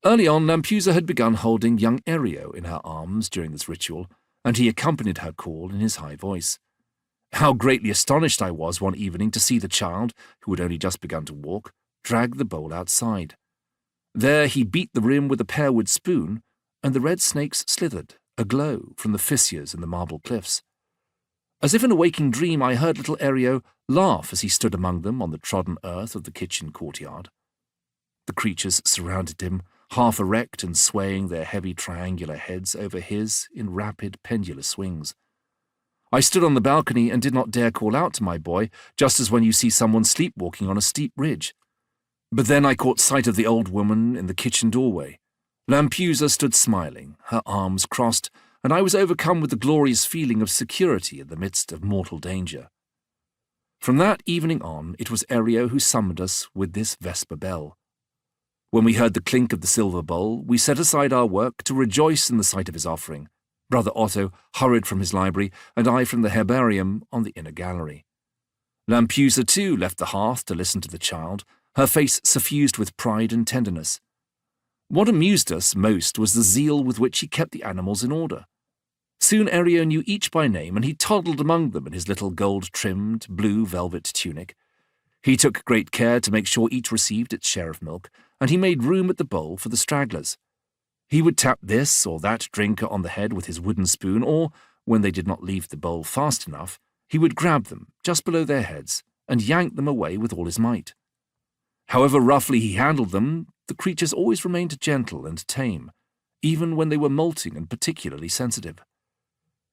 Early on, Lampusa had begun holding young Ario in her arms during this ritual, and he accompanied her call in his high voice. How greatly astonished I was one evening to see the child, who had only just begun to walk, drag the bowl outside. There he beat the rim with a pearwood spoon, and the red snakes slithered, aglow, from the fissures in the marble cliffs. As if in a waking dream, I heard little Ario laugh as he stood among them on the trodden earth of the kitchen courtyard. The creatures surrounded him, half erect and swaying their heavy triangular heads over his in rapid pendulous swings. I stood on the balcony and did not dare call out to my boy, just as when you see someone sleepwalking on a steep ridge. But then I caught sight of the old woman in the kitchen doorway. Lampusa stood smiling, her arms crossed, and I was overcome with the glorious feeling of security in the midst of mortal danger. From that evening on, it was Ario who summoned us with this vesper bell. When we heard the clink of the silver bowl, we set aside our work to rejoice in the sight of his offering. Brother Otto hurried from his library, and I from the herbarium on the inner gallery. Lampusa, too, left the hearth to listen to the child, her face suffused with pride and tenderness. What amused us most was the zeal with which he kept the animals in order. Soon Ario knew each by name, and he toddled among them in his little gold-trimmed, blue velvet tunic. He took great care to make sure each received its share of milk, and he made room at the bowl for the stragglers. He would tap this or that drinker on the head with his wooden spoon, or, when they did not leave the bowl fast enough, he would grab them just below their heads and yank them away with all his might. However roughly he handled them, the creatures always remained gentle and tame, even when they were molting and particularly sensitive.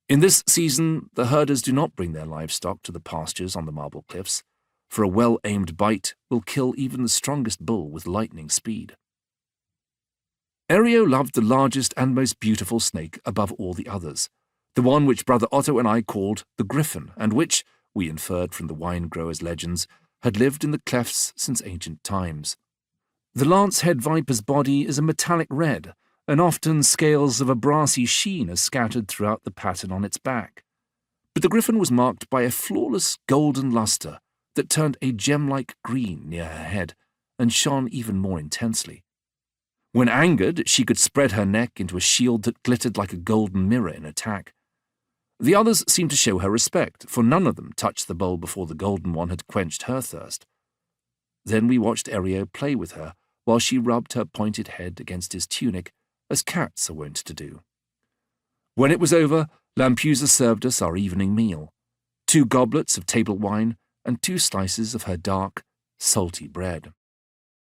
In this season, the herders do not bring their livestock to the pastures on the marble cliffs, for a well-aimed bite will kill even the strongest bull with lightning speed. Ario loved the largest and most beautiful snake above all the others, the one which Brother Otto and I called the griffin, and which, we inferred from the wine-growers' legends, had lived in the clefts since ancient times. The lance-head viper's body is a metallic red, and often scales of a brassy sheen are scattered throughout the pattern on its back. But the griffin was marked by a flawless golden lustre that turned a gem-like green near her head and shone even more intensely. When angered, she could spread her neck into a shield that glittered like a golden mirror in attack. The others seemed to show her respect, for none of them touched the bowl before the golden one had quenched her thirst. Then we watched Ario play with her while she rubbed her pointed head against his tunic, as cats are wont to do. When it was over, Lampusa served us our evening meal, 2 goblets of table wine and 2 slices of her dark, salty bread.